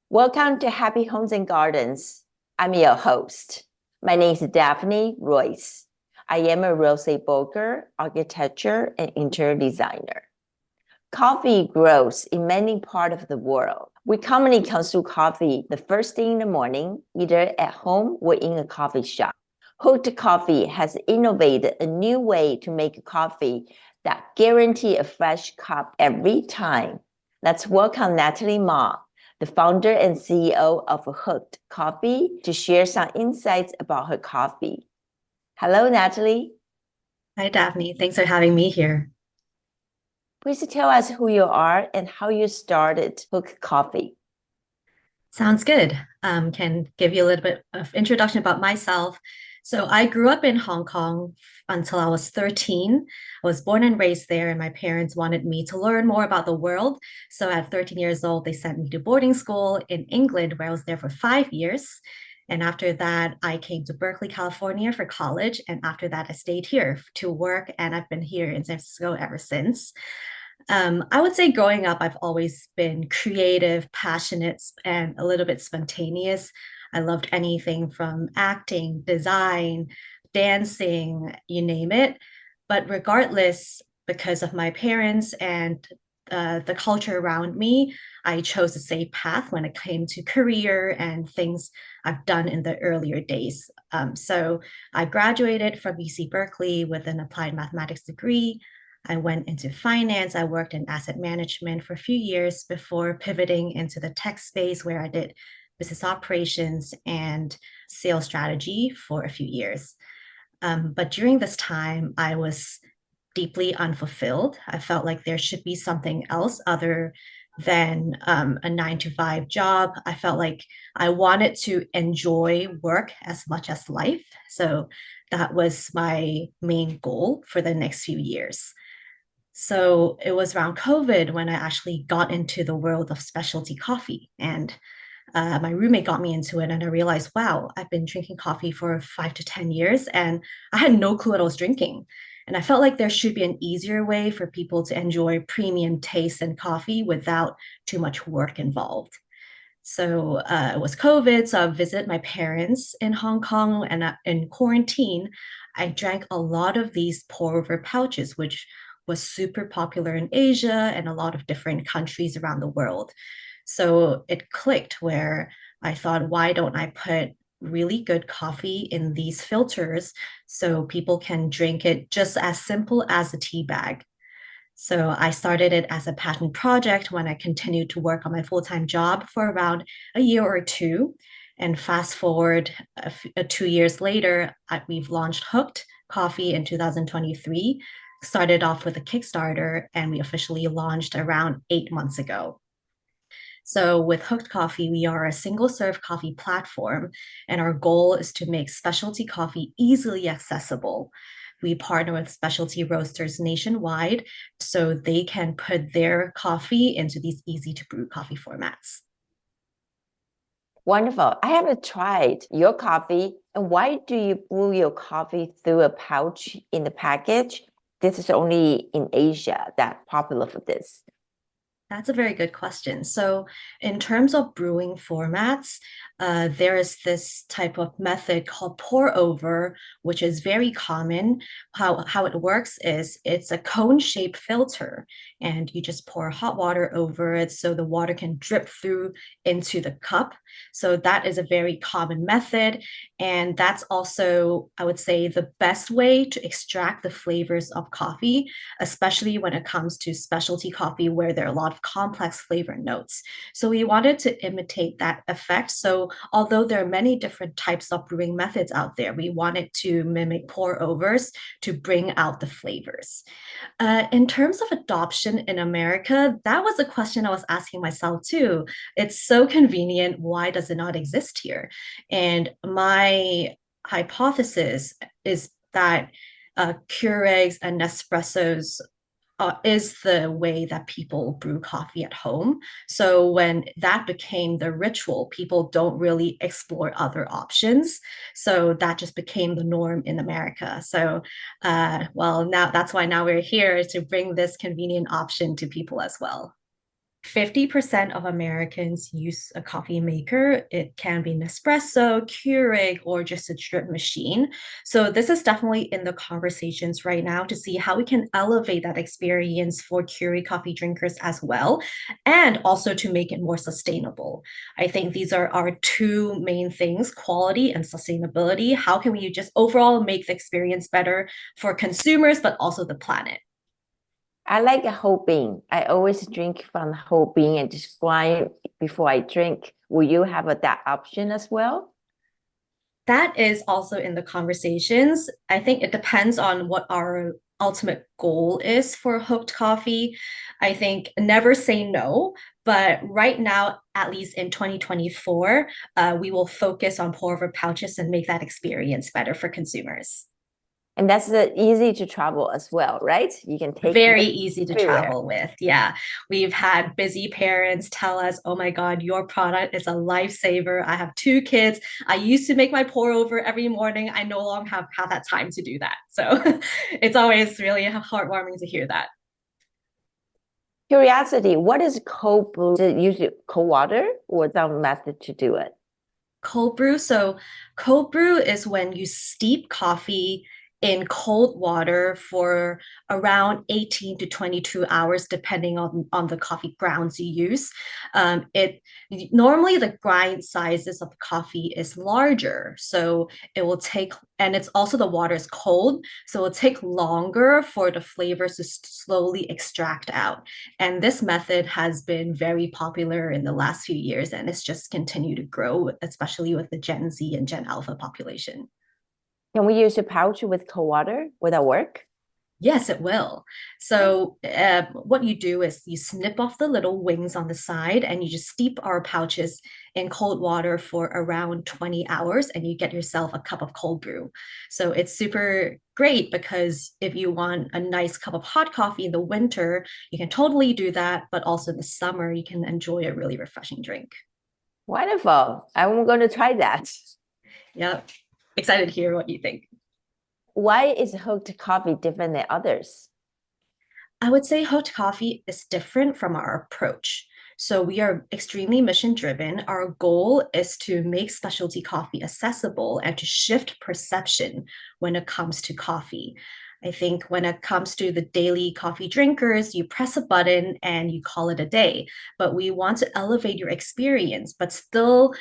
Welcome to Happy Homes and Gardens. I'm your host. My name is Daphne Royse. I am a real estate broker, architecture, and interior designer. Coffee grows in many parts of the world. We commonly consume coffee the first thing in the morning, either at home or in a coffee shop. Hooked Coffee has innovated a new way to make coffee that guarantees a fresh cup every time. Let's welcome Natalie Ma, the founder and CEO of Hooked Coffee, to share some insights about her coffee. Hello, Natalie. Hi, Daphne. Thanks for having me here. Please tell us who you are and how you started Hooked Coffee. Sounds good. Can give you a little bit of introduction about myself. So I grew up in Hong Kong until I was 13. I was born and raised there, and my parents wanted me to learn more about the world. So at 13 years old, they sent me to boarding school in England, where I was there for 5 years. And after that, I came to Berkeley, California for college. And after that, I stayed here to work, and I've been here in San Francisco ever since. I would say growing up, I've always been creative, passionate, and a little bit spontaneous. I loved anything from acting, design, dancing, you name it. But regardless, because of my parents and the culture around me, I chose the safe path when it came to career and things I've done in the earlier days. So I graduated from UC Berkeley with an applied mathematics degree. I went into finance. I worked in asset management for a few years before pivoting into the tech space, where I did business operations and sales strategy for a few years. But during this time, I was deeply unfulfilled. I felt like there should be something else other than a 9 to 5 job. I felt like I wanted to enjoy work as much as life. So that was my main goal for the next few years. So it was around COVID when I actually got into the world of specialty coffee. And my roommate got me into it, and I realized, wow, I've been drinking coffee for 5 to 10 years, and I had no clue what I was drinking. And I felt like there should be an easier way for people to enjoy premium taste and coffee without too much work involved. So it was COVID, so I visited my parents in Hong Kong, and in quarantine, I drank a lot of these pour over pouches, which was super popular in Asia and a lot of different countries around the world. So it clicked where I thought, why don't I put really good coffee in these filters so people can drink it just as simple as a tea bag? So I started it as a passion project when I continued to work on my full-time job for around a year or two. And fast forward 2 years later, we've launched Hooked Coffee in 2023, started off with a Kickstarter, and we officially launched around 8 months ago. So with Hooked Coffee, we are a single serve coffee platform, and our goal is to make specialty coffee easily accessible. We partner with specialty roasters nationwide so they can put their coffee into these easy to brew coffee formats. Wonderful. I haven't tried your coffee. And why do you brew your coffee through a pouch in the package? This is only in Asia that's popular for this. That's a very good question. So, in terms of brewing formats, there is this type of method called pour over, which is very common. How it works is it's a cone-shaped filter, and you just pour hot water over it so the water can drip through into the cup. So, that is a very common method. And that's also, I would say, the best way to extract the flavors of coffee, especially when it comes to specialty coffee where there are a lot of complex flavor notes. So we wanted to imitate that effect. So although there are many different types of brewing methods out there, we wanted to mimic pour overs to bring out the flavors. In terms of adoption in America, that was a question I was asking myself too. It's so convenient. Why does it not exist here? And my hypothesis is that Keurigs and Nespressos is the way that people brew coffee at home. So when that became the ritual, people don't really explore other options. So that just became the norm in America. So, well, now that's why now we're here to bring this convenient option to people as well. 50% of Americans use a coffee maker. It can be Nespresso, Keurig, or just a drip machine. So this is definitely in the conversations right now to see how we can elevate that experience for Keurig coffee drinkers as well, and also to make it more sustainable. I think these are our two main things, quality and sustainability. How can we just overall make the experience better for consumers, but also the planet? I like a whole bean. I always drink from the whole bean and just grind before I drink. Will you have that option as well? That is also in the conversations. I think it depends on what our ultimate goal is for hooked coffee. I think never say no, but right now, at least in 2024, we will focus on pour over pouches and make that experience better for consumers. And that's easy to travel as well, right? You can take Very it easy to everywhere. travel with. Yeah. We've had busy parents tell us, oh my God, your product is a lifesaver. I have two kids. I used to make my pour over every morning. I no longer have that time to do that. So it's always really heartwarming to hear that. Curiosity, what is cold brew? Is it usually cold water or some method to do it? Cold brew. So, cold brew is when you steep coffee in cold water for around 18 to 22 hours, depending on the coffee grounds you use. It normally the grind sizes of coffee is larger, so it will take, and it's also the water is cold, so it will take longer for the flavors to slowly extract out. And this method has been very popular in the last few years, and it's just continued to grow, especially with the Gen Z and Gen Alpha population. Can we use a pouch with cold water? Will that work? Yes, it will. So, what you do is you snip off the little wings on the side and you just steep our pouches in cold water for around 20 hours and you get yourself a cup of cold brew. So, it's super great because if you want a nice cup of hot coffee in the winter, you can totally do that. But also in the summer, you can enjoy a really refreshing drink. Wonderful. I'm going to try that. Yep. Excited to hear what you think. Why is hooked coffee different than others? I would say hot coffee is different from our approach. So we are extremely mission driven. Our goal is to make specialty coffee accessible and to shift perception when it comes to coffee. I think when it comes to the daily coffee drinkers, you press a button and you call it a day. But we want to elevate your experience, but still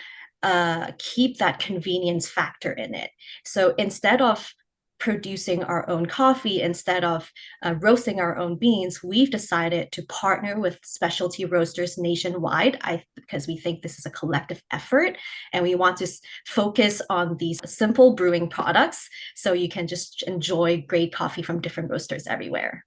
keep that convenience factor in it. So instead of producing our own coffee, instead of roasting our own beans, we've decided to partner with specialty roasters nationwide because we think this is a collective effort and we want to focus on these simple brewing products so you can just enjoy great coffee from different roasters everywhere.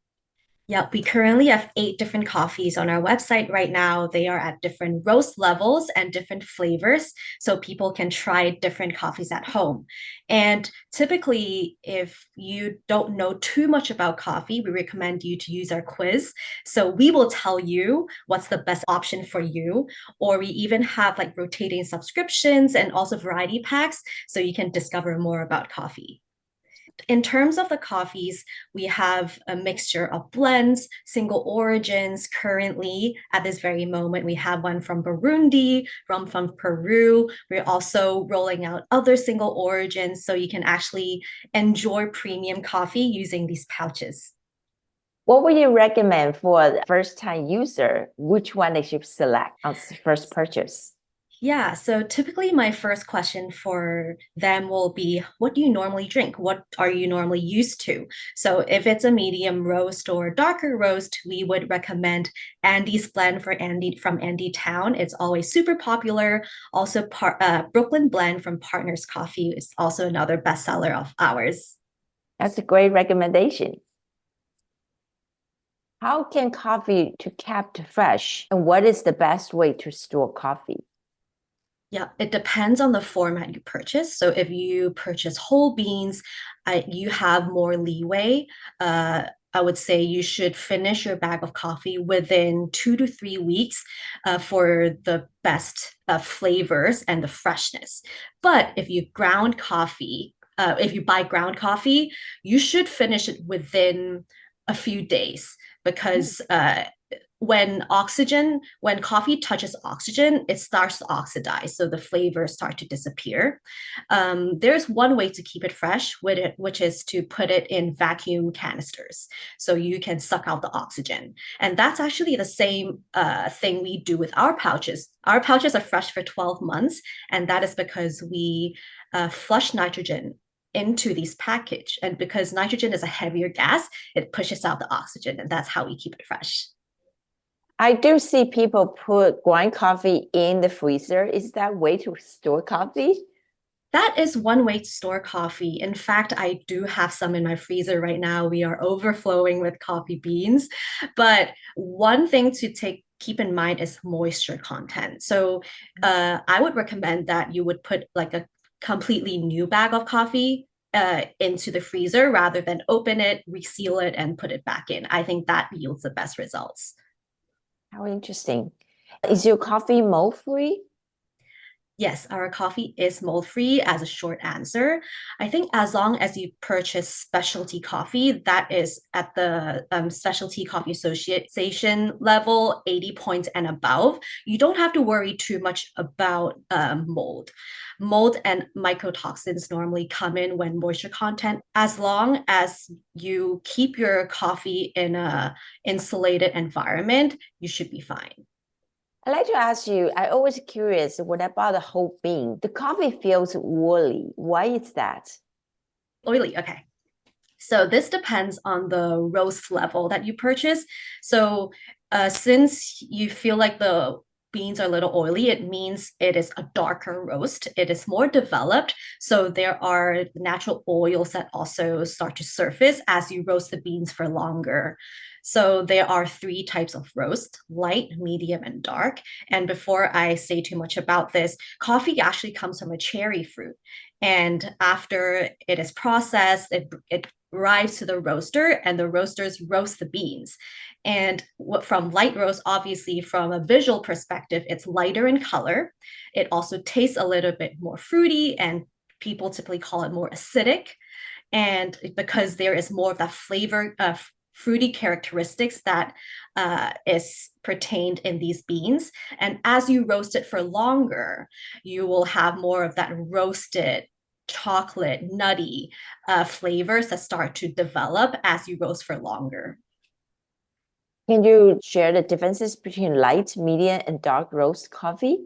Yeah, we currently have 8 different coffees on our website right now. They are at different roast levels and different flavors, so people can try different coffees at home. And typically, if you don't know too much about coffee, we recommend you to use our quiz. So we will tell you what's the best option for you, or we even have like rotating subscriptions and also variety packs, so you can discover more about coffee. In terms of the coffees, we have a mixture of blends, single origins. Currently, at this very moment, we have one from Burundi, rum from Peru. We're also rolling out other single origins so you can actually enjoy premium coffee using these pouches. What would you recommend for the first-time user? Which one they should select on first purchase? Yeah, so typically my first question for them will be, what do you normally drink? What are you normally used to? So if it's a medium roast or darker roast, we would recommend Andy's blend for Andy from Andy Town. It's always super popular. Also, Brooklyn blend from Partners Coffee is also another bestseller of ours. That's a great recommendation. How can coffee to kept fresh? And what is the best way to store coffee? Yeah, it depends on the format you purchase. So if you purchase whole beans, you have more leeway. I would say you should finish your bag of coffee within 2 to 3 weeks for the best flavors and the freshness. But if you buy ground coffee, you should finish it within a few days because when coffee touches oxygen, it starts to oxidize, so the flavors start to disappear. There's one way to keep it fresh, which is to put it in vacuum canisters, so you can suck out the oxygen. And that's actually the same thing we do with our pouches. Our pouches are fresh for 12 months, and that is because we flush nitrogen into these package. And because nitrogen is a heavier gas, it pushes out the oxygen, and that's how we keep it fresh. I do see people put ground coffee in the freezer. Is that way to store coffee? That is one way to store coffee. In fact, I do have some in my freezer right now. We are overflowing with coffee beans. But one thing to keep in mind is moisture content. So I would recommend that you would put like a completely new bag of coffee into the freezer rather than open it, reseal it, and put it back in. I think that yields the best results. How interesting. Is your coffee mold free? Yes, our coffee is mold free as a short answer. I think as long as you purchase specialty coffee, that is at the Specialty Coffee Association level, 80 points and above, you don't have to worry too much about mold. Mold and mycotoxins normally come in when moisture content, as long as you keep your coffee in a insulated environment, you should be fine. I'd like to ask you, I always curious, what about the whole bean? The coffee feels woolly. Why is that? Oily, okay. So this depends on the roast level that you purchase. So since you feel like the beans are a little oily, it means it is a darker roast. It is more developed. So there are natural oils that also start to surface as you roast the beans for longer. So there are three types of roast: light, medium, and dark. And before I say too much about this, coffee actually comes from a cherry fruit. And after it is processed, it arrives to the roaster, and the roasters roast the beans. And from light roast, obviously, from a visual perspective, it's lighter in color. It also tastes a little bit more fruity, and people typically call it more acidic. And because there is more of that flavor of fruity characteristics that is pertained in these beans. And as you roast it for longer, you will have more of that roasted chocolate, nutty flavors that start to develop as you roast for longer. Can you share the differences between light, medium, and dark roast coffee?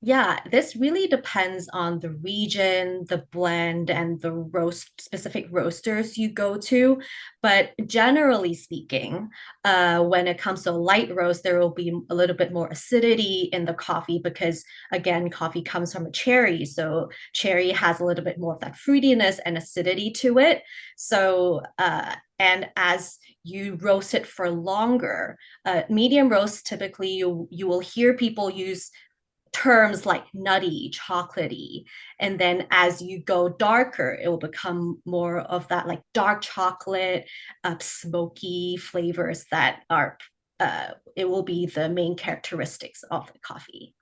Yeah, this really depends on the region, the blend, and the specific roasters you go to. But generally speaking, when it comes to a light roast, there will be a little bit more acidity in the coffee because, again, coffee comes from a cherry. So cherry has a little bit more of that fruitiness and acidity to it. So, and as you roast it for longer, medium roast, typically you will hear people use terms like nutty, chocolatey. And then as you go darker, it will become more of that like dark chocolate, smoky flavors that are, it will be the main characteristics of the coffee.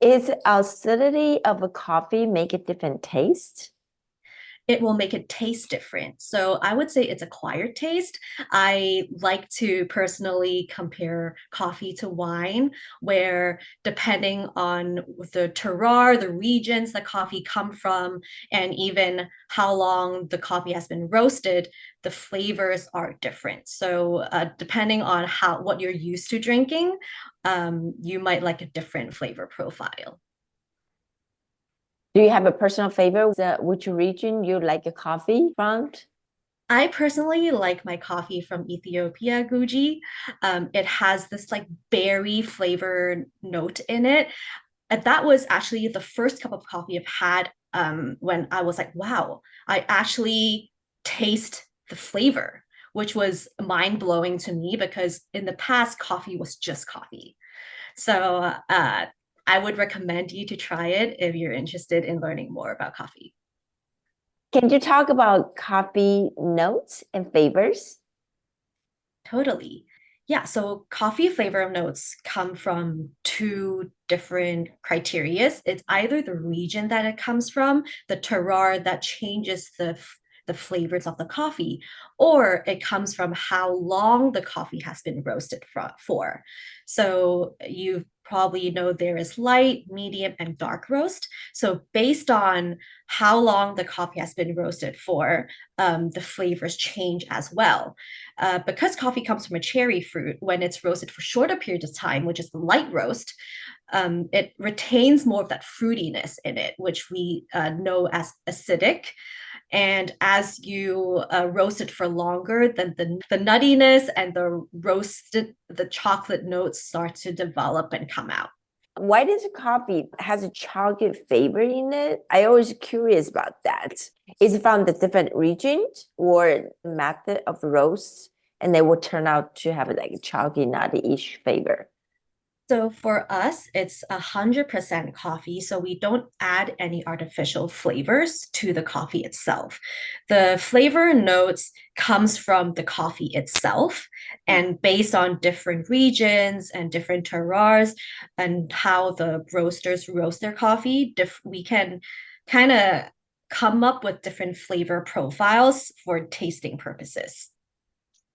Is acidity of a coffee make a different taste? It will make it taste different. So I would say it's acquired taste. I like to personally compare coffee to wine, where depending on the terroir, the regions the coffee come from, and even how long the coffee has been roasted, the flavors are different. So depending on what you're used to drinking, you might like a different flavor profile. Do you have a personal favorite? Which region you like a coffee from? I personally like my coffee from Ethiopia, Guji. It has this like berry flavor note in it. And that was actually the first cup of coffee I've had when I was like, wow, I actually taste the flavor, which was mind blowing to me because in the past, coffee was just coffee. So I would recommend you to try it if you're interested in learning more about coffee. Can you talk about coffee notes and flavors? Totally. Yeah, so coffee flavor notes come from two different criterias. It's either the region that it comes from, the terroir that changes the flavors of the coffee, or it comes from how long the coffee has been roasted for. So you probably know there is light, medium, and dark roast. So based on how long the coffee has been roasted for, the flavors change as well. Because coffee comes from a cherry fruit, when it's roasted for shorter periods of time, which is the light roast, it retains more of that fruitiness in it, which we know as acidic. And as you roast it for longer, then the nuttiness and the chocolate notes start to develop and come out. Why does coffee has a chocolate flavor in it? I always curious about that. Is it from the different regions or method of roast, and they will turn out to have like a chalky nutty-ish flavor? So for us, it's 100% coffee. So we don't add any artificial flavors to the coffee itself. The flavor notes comes from the coffee itself, and based on different regions and different terroirs and how the roasters roast their coffee, we can kind of come up with different flavor profiles for tasting purposes.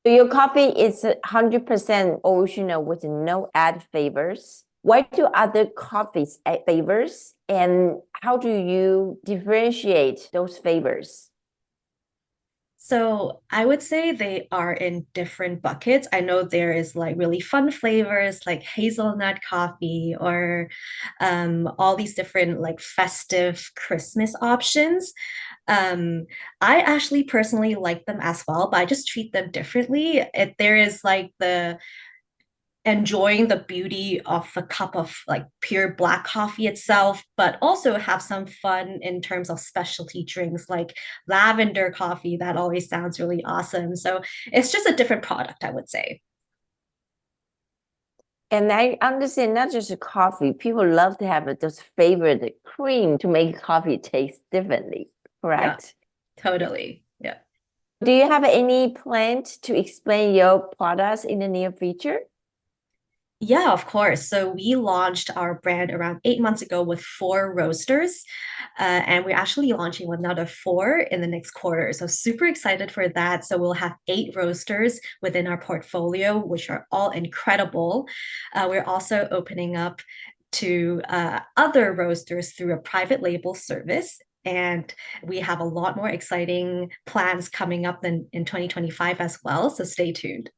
So your coffee is 100% original with no add flavors. Why do other coffees add flavors, and how do you differentiate those flavors? So I would say they are in different buckets. I know there is like really fun flavors like hazelnut coffee or all these different like festive Christmas options. Um, I actually personally like them as well, but I just treat them differently. There is like the enjoying the beauty of a cup of like pure black coffee itself, but also have some fun in terms of specialty drinks like lavender coffee. That always sounds really awesome. So it's just a different product, I would say. And I understand not just coffee, people love to have those favorite cream to make coffee taste differently, Yeah, correct? totally. Yeah. Do you have any plan to explain your products in the near future? Yeah, of course. So we launched our brand around 8 months ago with four roasters, and we're actually launching with another four in the next quarter. So super excited for that. So we'll have eight roasters within our portfolio, which are all incredible. We're also opening up to other roasters through a private label service. And we have a lot more exciting plans coming up in 2025 as well. So stay tuned.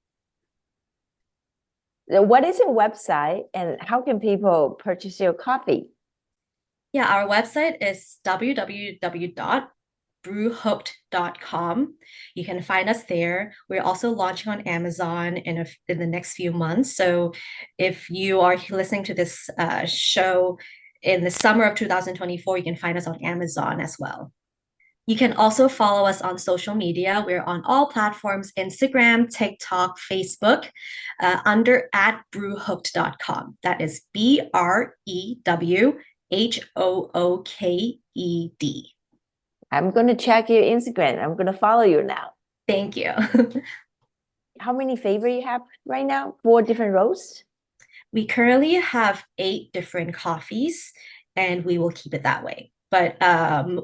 What is your website and how can people purchase your coffee? Yeah, our website is www.brewhooked.com. You can find us there. We're also launching on Amazon in the next few months. So if you are listening to this show in the summer of 2024, you can find us on Amazon as well. You can also follow us on social media. We're on all platforms: Instagram, TikTok, Facebook, under at brewhooked.com. That is BREWHOOKED. I'm going to check your Instagram. I'm going to follow you now. Thank you. How many flavor you have right now? Four different roasts? We currently have 8 different coffees, and we will keep it that way. But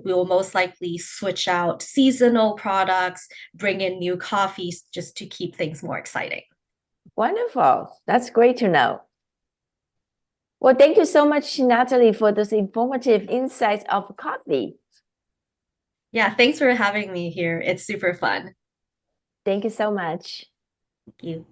we will most likely switch out seasonal products, bring in new coffees just to keep things more exciting. Wonderful. That's great to know. Well, thank you so much, Natalie, for those informative insights of coffee. Yeah, thanks for having me here. It's super fun. Thank you so much. Thank you.